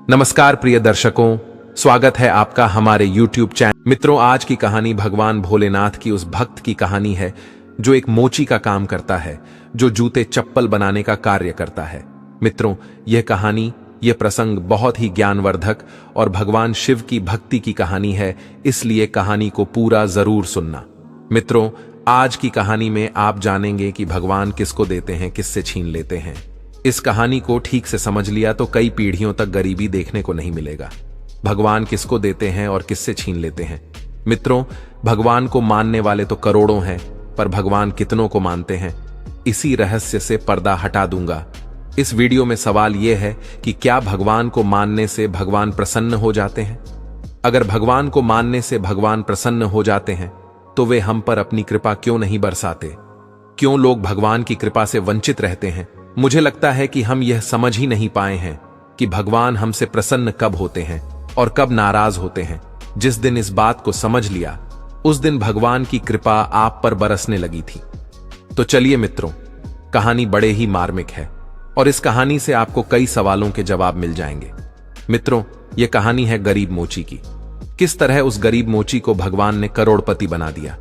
नमस्कार प्रिय दर्शकों, स्वागत है आपका हमारे YouTube चैनल। मित्रों, आज की कहानी भगवान भोलेनाथ की उस भक्त की कहानी है जो एक मोची का काम करता है, जो जूते चप्पल बनाने का कार्य करता है। मित्रों, यह कहानी, यह प्रसंग बहुत ही ज्ञानवर्धक और भगवान शिव की भक्ति की कहानी है, इसलिए कहानी को पूरा जरूर सुनना। मित्रों, आज की कहानी में आप जानेंगे कि भगवान किसको देते हैं, किससे छीन लेते हैं। इस कहानी को ठीक से समझ लिया तो कई पीढ़ियों तक गरीबी देखने को नहीं मिलेगा। भगवान किसको देते हैं और किससे छीन लेते हैं। मित्रों, भगवान को मानने वाले तो करोड़ों हैं, पर भगवान कितनों को मानते हैं, इसी रहस्य से पर्दा हटा दूंगा। इस वीडियो में सवाल यह है कि क्या भगवान को मानने से भगवान प्रसन्न हो जाते हैं? अगर भगवान को मानने से भगवान प्रसन्न हो जाते हैं तो वे हम पर अपनी कृपा क्यों नहीं बरसाते? क्यों लोग भगवान की कृपा से वंचित रहते हैं? मुझे लगता है कि हम यह समझ ही नहीं पाए हैं कि भगवान हमसे प्रसन्न कब होते हैं और कब नाराज होते हैं। जिस दिन इस बात को समझ लिया, उस दिन भगवान की कृपा आप पर बरसने लगी थी। तो चलिए मित्रों, कहानी बड़े ही मार्मिक है और इस कहानी से आपको कई सवालों के जवाब मिल जाएंगे। मित्रों, यह कहानी है गरीब मोची की। किस तरह उस गरीब मोची को भगवान ने करोड़पति बना दिया।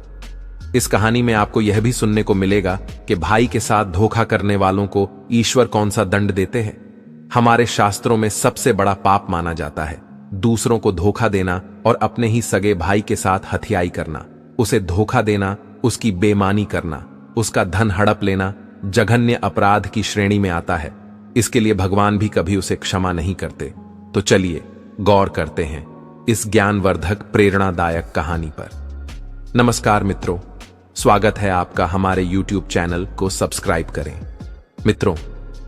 इस कहानी में आपको यह भी सुनने को मिलेगा कि भाई के साथ धोखा करने वालों को ईश्वर कौन सा दंड देते हैं। हमारे शास्त्रों में सबसे बड़ा पाप माना जाता है दूसरों को धोखा देना और अपने ही सगे भाई के साथ हथियाई करना, उसे धोखा देना, उसकी बेईमानी करना, उसका धन हड़प लेना जघन्य अपराध की श्रेणी में आता है। इसके लिए भगवान भी कभी उसे क्षमा नहीं करते। तो चलिए गौर करते हैं इस ज्ञानवर्धक प्रेरणादायक कहानी पर। नमस्कार मित्रों, स्वागत है आपका हमारे YouTube चैनल को सब्सक्राइब करें। मित्रों,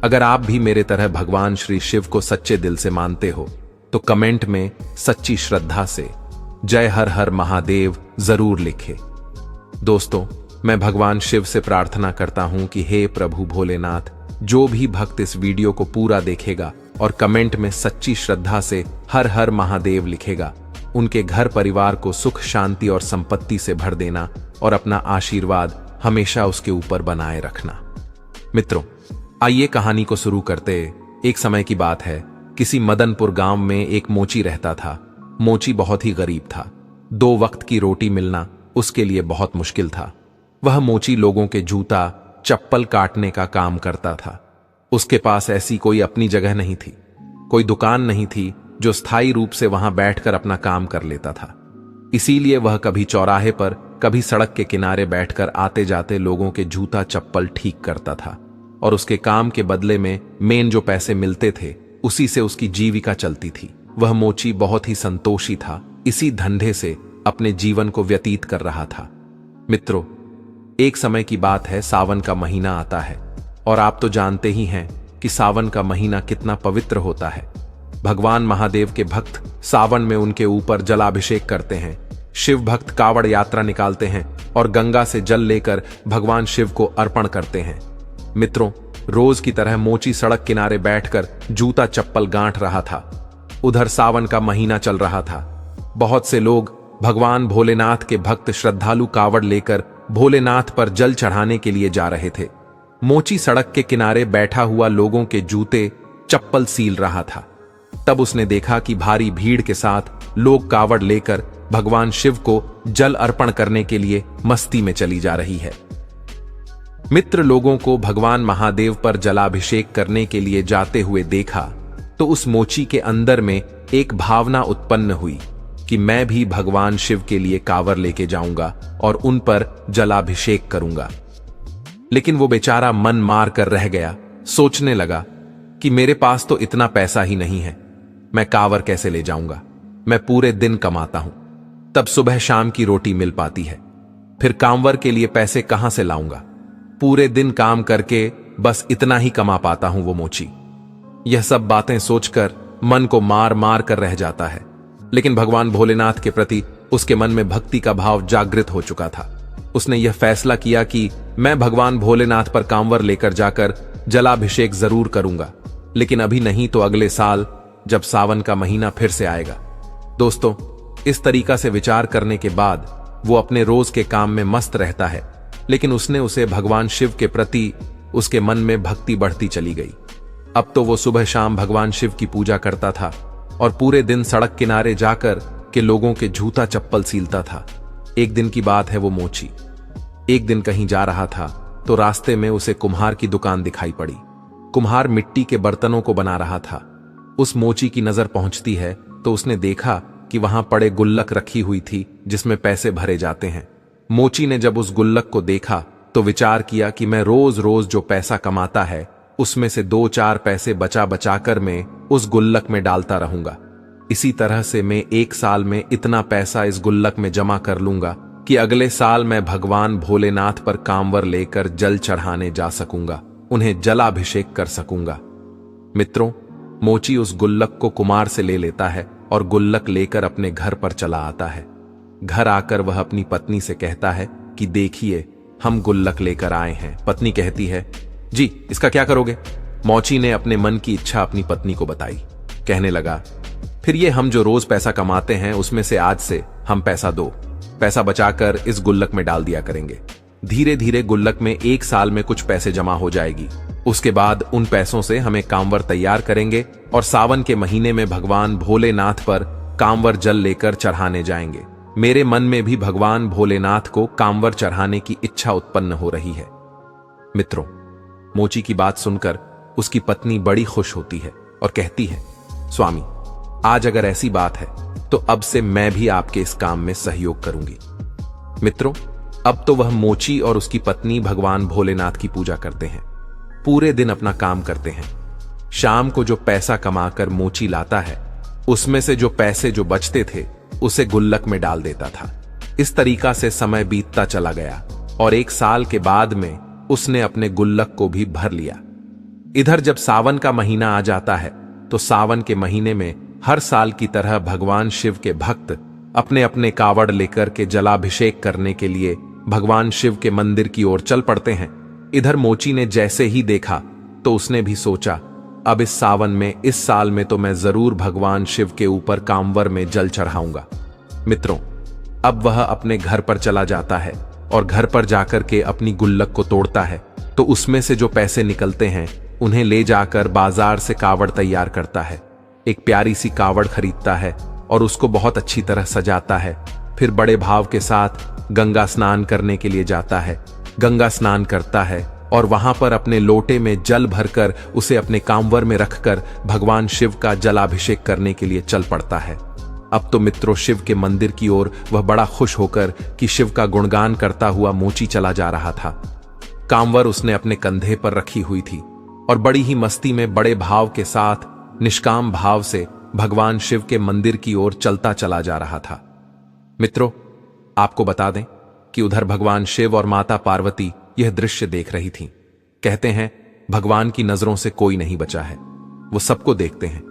अगर आप भी मेरे तरह भगवान श्री शिव को सच्चे दिल से मानते हो तो कमेंट में सच्ची श्रद्धा से जय हर हर महादेव जरूर लिखें। दोस्तों, मैं भगवान शिव से प्रार्थना करता हूं कि हे प्रभु भोलेनाथ, जो भी भक्त इस वीडियो को पूरा देखेगा और कमेंट में सच्ची श्रद्धा से हर हर महादेव लिखेगा, उनके घर परिवार को सुख, शांति और संपत्ति से भर देना और अपना आशीर्वाद हमेशा उसके ऊपर बनाए रखना। मित्रों, आइए कहानी को शुरू करते। एक समय की बात है, किसी मदनपुर गांव में एक मोची रहता था। मोची बहुत ही गरीब था। 2 वक्त की रोटी मिलना उसके लिए बहुत मुश्किल था। वह मोची लोगों के जूता चप्पल काटने का काम करता था। उसके पास ऐसी कोई अपनी जगह नहीं थी, कोई दुकान नहीं थी जो स्थायी रूप से वहां बैठकर अपना काम कर लेता था। इसीलिए वह कभी चौराहे पर, कभी सड़क के किनारे बैठकर आते जाते लोगों के जूता चप्पल ठीक करता था और उसके काम के बदले में मेन जो पैसे मिलते थे उसी से उसकी जीविका चलती थी। वह मोची बहुत ही संतोषी था, इसी धंधे से अपने जीवन को व्यतीत कर रहा था। मित्रों, एक समय की बात है, सावन का महीना आता है और आप तो जानते ही हैं कि सावन का महीना कितना पवित्र होता है। भगवान महादेव के भक्त सावन में उनके ऊपर जलाभिषेक करते हैं। शिव भक्त कावड़ यात्रा निकालते हैं और गंगा से जल लेकर भगवान शिव को अर्पण करते हैं। मित्रों, रोज की तरह मोची सड़क किनारे बैठकर जूता चप्पल गांठ रहा था। उधर सावन का महीना चल रहा था। बहुत से लोग भगवान भोलेनाथ के भक्त श्रद्धालु कावड़ लेकर भोलेनाथ पर जल चढ़ाने के लिए जा रहे थे। मोची सड़क के किनारे बैठा हुआ लोगों के जूते चप्पल सील रहा था। तब उसने देखा कि भारी भीड़ के साथ लोग कावड़ लेकर भगवान शिव को जल अर्पण करने के लिए मस्ती में चली जा रही है। मित्र लोगों को भगवान महादेव पर जलाभिषेक करने के लिए जाते हुए देखा तो उस मोची के अंदर में एक भावना उत्पन्न हुई कि मैं भी भगवान शिव के लिए कांवर लेके जाऊंगा और उन पर जलाभिषेक करूंगा। लेकिन वो बेचारा मन मार कर रह गया। सोचने लगा कि मेरे पास तो इतना पैसा ही नहीं है, मैं कांवर कैसे ले जाऊंगा? मैं पूरे दिन कमाता हूं, तब सुबह शाम की रोटी मिल पाती है, फिर कांवर के लिए पैसे कहां से लाऊंगा? पूरे दिन काम करके बस इतना ही कमा पाता हूं वो मोची। यह सब बातें सोचकर मन को मार मार कर रह जाता है। लेकिन भगवान भोलेनाथ के प्रति उसके मन में भक्ति का भाव जागृत हो चुका था। उसने यह फैसला किया कि मैं भगवान भोलेनाथ पर कांवर लेकर जाकर जलाभिषेक जरूर करूंगा, लेकिन अभी नहीं तो अगले साल, जब सावन का महीना फिर से आएगा। दोस्तों, इस तरीका से विचार करने के बाद वो अपने रोज के काम में मस्त रहता है, लेकिन उसे भगवान शिव के प्रति उसके मन में भक्ति बढ़ती चली गई। अब तो वो सुबह शाम भगवान शिव की पूजा करता था। और पूरे दिन सड़क किनारे जाकर के लोगों के जूता चप्पल सीलता था। एक दिन की बात है, वो मोची एक दिन कहीं जा रहा था तो रास्ते में उसे कुम्हार की दुकान दिखाई पड़ी। कुम्हार मिट्टी के बर्तनों को बना रहा था। उस मोची की नजर पहुंचती है तो उसने देखा कि वहां पड़े गुल्लक रखी हुई थी जिसमें पैसे भरे जाते हैं। मोची ने जब उस गुल्लक को देखा तो विचार किया कि मैं रोज रोज जो पैसा कमाता है उसमें से 2-4 पैसे बचा बचा कर मैं उस गुल्लक में डालता रहूंगा। इसी तरह से मैं 1 साल में इतना पैसा इस गुल्लक में जमा कर लूंगा कि अगले साल मैं भगवान भोलेनाथ पर कांवर लेकर जल चढ़ाने जा सकूंगा, उन्हें जलाभिषेक कर सकूंगा। मित्रों, मोची उस गुल्लक को कुमार से ले लेता है और गुल्लक लेकर अपने घर पर चला आता है। घर आकर वह अपनी पत्नी से कहता है कि देखिए, हम गुल्लक लेकर आए हैं। पत्नी कहती है, जी इसका क्या करोगे? मोची ने अपने मन की इच्छा अपनी पत्नी को बताई। कहने लगा, फिर ये हम जो रोज पैसा कमाते हैं उसमें से आज से हम पैसा बचाकर इस गुल्लक में डाल दिया करेंगे। धीरे धीरे गुल्लक में 1 साल में कुछ पैसे जमा हो जाएगी। उसके बाद उन पैसों से हमें कांवर तैयार करेंगे और सावन के महीने में भगवान भोलेनाथ पर कांवर जल लेकर चढ़ाने जाएंगे। मेरे मन में भी भगवान भोलेनाथ को कांवर चढ़ाने की इच्छा उत्पन्न हो रही है। मित्रों, मोची की बात सुनकर उसकी पत्नी बड़ी खुश होती है और कहती है, स्वामी, आज अगर ऐसी बात है तो अब से मैं भी आपके इस काम में सहयोग करूंगी। मित्रों, अब तो वह मोची और उसकी पत्नी भगवान भोलेनाथ की पूजा करते हैं। पूरे दिन अपना काम करते हैं। शाम को जो पैसा कमाकर मोची लाता है उसमें से जो पैसे जो बचते थे उसे गुल्लक में डाल देता था। इस तरीका से समय बीतता चला गया और 1 साल के बाद में उसने अपने गुल्लक को भी भर लिया। इधर जब सावन का महीना आ जाता है तो सावन के महीने में हर साल की तरह भगवान शिव के भक्त अपने अपने कावड़ लेकर के जलाभिषेक करने के लिए भगवान शिव के मंदिर की ओर चल पड़ते हैं। इधर मोची ने जैसे ही देखा तो उसने भी सोचा, अब इस सावन में, इस साल में तो मैं जरूर भगवान शिव के ऊपर कांवर में जल चढ़ाऊंगा। मित्रों, अब वह अपने घर पर चला जाता है और घर पर जाकर के अपनी गुल्लक को तोड़ता है तो उसमें से जो पैसे निकलते हैं उन्हें ले जाकर बाजार से कावड़ तैयार करता है। एक प्यारी सी कावड़ खरीदता है और उसको बहुत अच्छी तरह सजाता है। फिर बड़े भाव के साथ गंगा स्नान करने के लिए जाता है। गंगा स्नान करता है और वहां पर अपने लोटे में जल भरकर उसे अपने कांवर में रखकर भगवान शिव का जलाभिषेक करने के लिए चल पड़ता है। अब तो मित्रों, शिव के मंदिर की ओर वह बड़ा खुश होकर कि शिव का गुणगान करता हुआ मोची चला जा रहा था। कांवर उसने अपने कंधे पर रखी हुई थी और बड़ी ही मस्ती में बड़े भाव के साथ निष्काम भाव से भगवान शिव के मंदिर की ओर चलता चला जा रहा था। मित्रों, आपको बता दें कि उधर भगवान शिव और माता पार्वती यह दृश्य देख रही थीं। कहते हैं, भगवान की नजरों से कोई नहीं बचा है, वो सबको देखते हैं।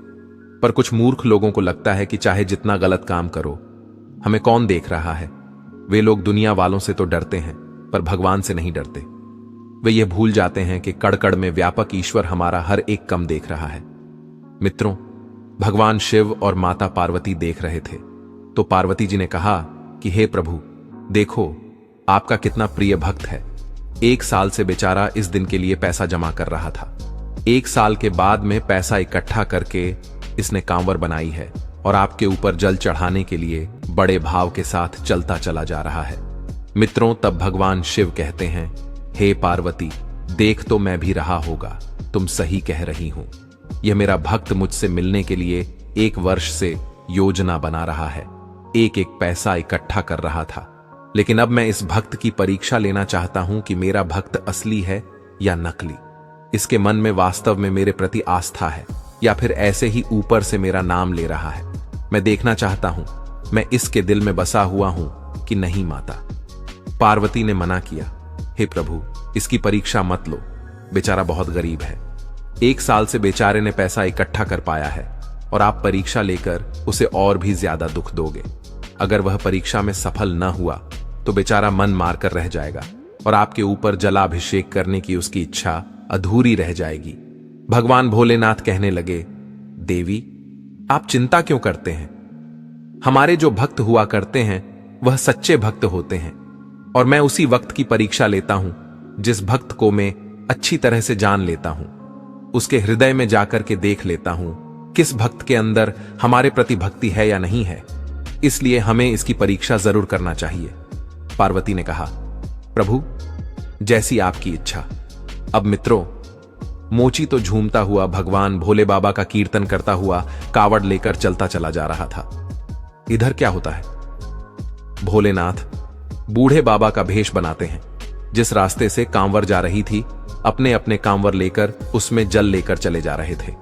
पर कुछ मूर्ख लोगों को लगता है कि चाहे जितना गलत काम करो, हमें कौन देख रहा है। वे लोग दुनिया वालों से तो डरते हैं पर भगवान से नहीं डरते। वे ये भूल जाते हैं कि कड़-कड़ में व्यापक ईश्वर हमारा हर एक कम देख रहा है। मित्रों, भगवान शिव और माता पार्वती देख रहे थे तो पार्वती जी ने कहा कि हे प्रभु, देखो आपका कितना प्रिय भक्त है। 1 साल से बेचारा इस दिन के लिए पैसा जमा कर रहा था। 1 साल के बाद में पैसा इकट्ठा करके इसने कांवर बनाई है और आपके ऊपर जल चढ़ाने के लिए बड़े भाव के साथ चलता चला जा रहा है। मित्रों, तब भगवान शिव कहते हैं, हे पार्वती, देख तो मैं भी रहा होगा, तुम सही कह रही हूं। यह मेरा भक्त मुझसे मिलने के लिए 1 वर्ष से योजना बना रहा है, एक एक पैसा इकट्ठा कर रहा था। लेकिन अब मैं इस भक्त की परीक्षा लेना चाहता हूं कि मेरा भक्त असली है या नकली। इसके मन में वास्तव में मेरे प्रति आस्था है या फिर ऐसे ही ऊपर से मेरा नाम ले रहा है। मैं देखना चाहता हूं मैं इसके दिल में बसा हुआ हूं कि नहीं। माता पार्वती ने मना किया, हे प्रभु, इसकी परीक्षा मत लो, बेचारा बहुत गरीब है। 1 साल से बेचारे ने पैसा इकट्ठा कर पाया है और आप परीक्षा लेकर उसे और भी ज्यादा दुख दोगे। अगर वह परीक्षा में सफल न हुआ तो बेचारा मन मारकर रह जाएगा और आपके ऊपर जलाभिषेक करने की उसकी इच्छा अधूरी रह जाएगी। भगवान भोलेनाथ कहने लगे, देवी, आप चिंता क्यों करते हैं? हमारे जो भक्त हुआ करते हैं वह सच्चे भक्त होते हैं और मैं उसी वक्त की परीक्षा लेता हूं जिस भक्त को मैं अच्छी तरह से जान लेता हूं, उसके हृदय में जाकर के देख लेता हूं किस भक्त के अंदर हमारे प्रति भक्ति है या नहीं है, इसलिए हमें इसकी परीक्षा जरूर करना चाहिए। पार्वती ने कहा, प्रभु जैसी आपकी इच्छा। अब मित्रों, मोची तो झूमता हुआ भगवान भोले बाबा का कीर्तन करता हुआ कावड़ लेकर चलता चला जा रहा था। इधर क्या होता है? भोलेनाथ बूढ़े बाबा का भेष बनाते हैं। जिस रास्ते से कांवर जा रही थी, अपने अपने कांवर लेकर उसमें जल लेकर चले जा रहे थे।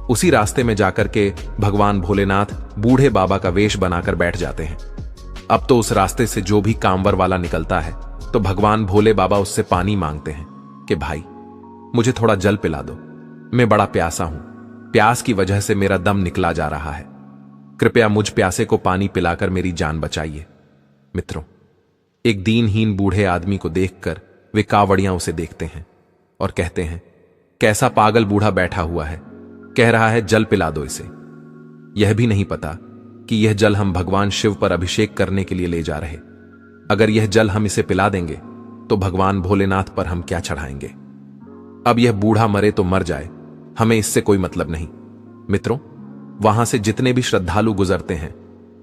उसी रास्ते में जाकर के भगवान भोलेनाथ बूढ़े बाबा का वेश बनाकर बैठ जाते हैं। अब तो उस रास्ते से जो भी कांवर वाला निकलता है तो भगवान भोले बाबा उससे पानी मांगते हैं कि भाई मुझे थोड़ा जल पिला दो, मैं बड़ा प्यासा हूं, प्यास की वजह से मेरा दम निकला जा रहा है, कृपया मुझ प्यासे को पानी पिलाकर मेरी जान बचाइए। मित्रों, एक दीनहीन बूढ़े आदमी को देखकर वे कावड़ियां उसे देखते हैं और कहते हैं, कैसा पागल बूढ़ा बैठा हुआ है, कह रहा है जल पिला दो इसे। यह भी नहीं पता कि यह जल हम भगवान शिव पर अभिषेक करने के लिए ले जा रहे। अगर यह जल हम इसे पिला देंगे तो भगवान भोलेनाथ पर हम क्या चढ़ाएंगे। अब यह बूढ़ा मरे तो मर जाए, हमें इससे कोई मतलब नहीं। मित्रों, वहां से जितने भी श्रद्धालु गुजरते हैं,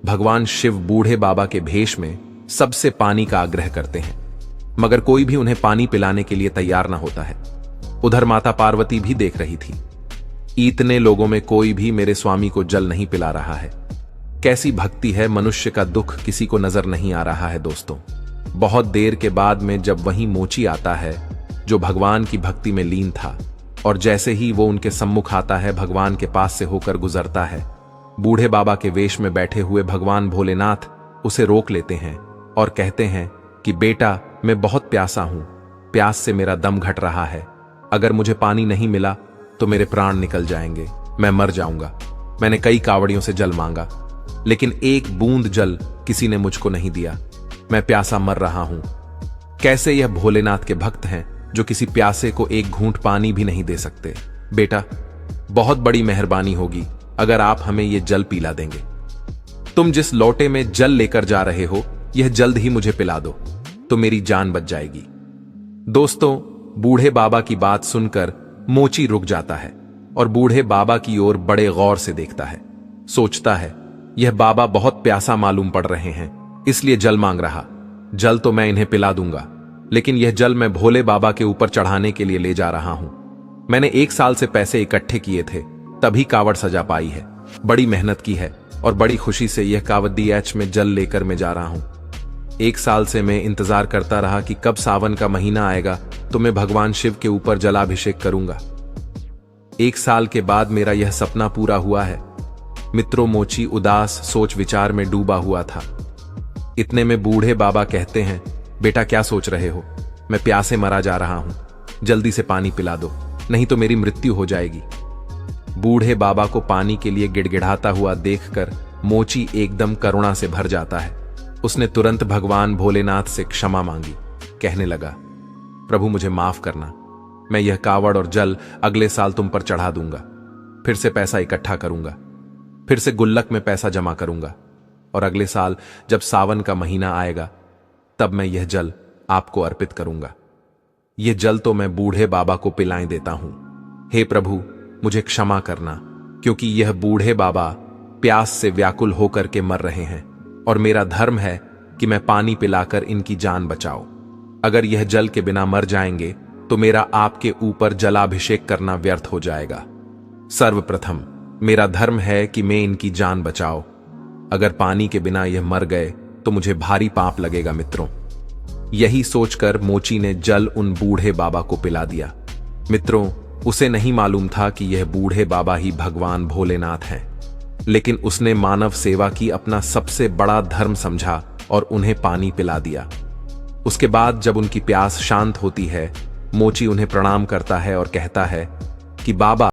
भगवान शिव बूढ़े बाबा के भेष में सबसे पानी का आग्रह करते हैं, मगर कोई भी उन्हें पानी पिलाने के लिए तैयार ना होता है। उधर माता पार्वती भी देख रही थी, इतने लोगों में कोई भी मेरे स्वामी को जल नहीं पिला रहा है। कैसी भक्ति है, मनुष्य का दुख किसी को नजर नहीं आ रहा है। दोस्तों, बहुत देर के बाद में जब वहीं मोची आता है जो भगवान की भक्ति में लीन था, और जैसे ही वो उनके सम्मुख आता है, भगवान के पास से होकर गुजरता है, बूढ़े बाबा के वेश में बैठे हुए भगवान भोलेनाथ उसे रोक लेते हैं और कहते हैं कि बेटा, मैं बहुत प्यासा हूं, प्यास से मेरा दम घट रहा है, अगर मुझे पानी नहीं मिला तो मेरे प्राण निकल जाएंगे, मैं मर जाऊंगा। मैंने कई कावड़ियों से जल मांगा, लेकिन एक बूंद जल किसी ने मुझको नहीं दिया, मैं प्यासा मर रहा हूं। कैसे यह भोलेनाथ के भक्त हैं जो किसी प्यासे को एक घूंट पानी भी नहीं दे सकते। बेटा, बहुत बड़ी मेहरबानी होगी अगर आप हमें यह जल पिला देंगे। तुम जिस लोटे में जल लेकर जा रहे हो, यह जल्द ही मुझे पिला दो तो मेरी जान बच जाएगी। दोस्तों, बूढ़े बाबा की बात सुनकर मोची रुक जाता है और बूढ़े बाबा की ओर बड़े गौर से देखता है। सोचता है, यह बाबा बहुत प्यासा मालूम पड़ रहे हैं, इसलिए जल मांग रहा। जल तो मैं इन्हें पिला दूंगा, लेकिन यह जल मैं भोले बाबा के ऊपर चढ़ाने के लिए ले जा रहा हूं। मैंने 1 साल से पैसे इकट्ठे किए थे, तभी कावड़ सजा पाई है। बड़ी मेहनत की है और बड़ी खुशी से यह कावड़ी एच में जल लेकर मैं जा रहा हूं। 1 साल से मैं इंतजार करता रहा कि कब सावन का महीना आएगा तो मैं भगवान शिव के ऊपर जलाभिषेक करूंगा। 1 साल के बाद मेरा यह सपना पूरा हुआ है। मित्रों, मोची उदास सोच विचार में डूबा हुआ था। इतने में बूढ़े बाबा कहते हैं, बेटा क्या सोच रहे हो, मैं प्यासे मरा जा रहा हूं, जल्दी से पानी पिला दो, नहीं तो मेरी मृत्यु हो जाएगी। बूढ़े बाबा को पानी के लिए गिड़गिड़ाता हुआ देखकर मोची एकदम करुणा से भर जाता है। उसने तुरंत भगवान भोलेनाथ से क्षमा मांगी, कहने लगा, प्रभु मुझे माफ करना, मैं यह कावड़ और जल अगले साल तुम पर चढ़ा दूंगा, फिर से पैसा इकट्ठा करूंगा, फिर से गुल्लक में पैसा जमा करूंगा, और अगले साल जब सावन का महीना आएगा तब मैं यह जल आपको अर्पित करूंगा। यह जल तो मैं बूढ़े बाबा को पिलाए देता हूं। हे प्रभु, मुझे क्षमा करना, क्योंकि यह बूढ़े बाबा प्यास से व्याकुल होकर के मर रहे हैं और मेरा धर्म है कि मैं पानी पिलाकर इनकी जान बचाऊं। अगर यह जल के बिना मर जाएंगे तो मेरा आपके ऊपर जलाभिषेक करना व्यर्थ हो जाएगा। सर्वप्रथम मेरा धर्म है कि मैं इनकी जान बचाऊं। अगर पानी के बिना यह मर गए तो मुझे भारी पाप लगेगा। मित्रों, यही सोचकर मोची ने जल उन बूढ़े बाबा को पिला दिया। मित्रों, उसे नहीं मालूम था कि यह बूढ़े बाबा ही भगवान भोलेनाथ हैं, लेकिन उसने मानव सेवा की अपना सबसे बड़ा धर्म समझा और उन्हें पानी पिला दिया। उसके बाद जब उनकी प्यास शांत होती है, मोची उन्हें प्रणाम करता है और कहता है कि बाबा,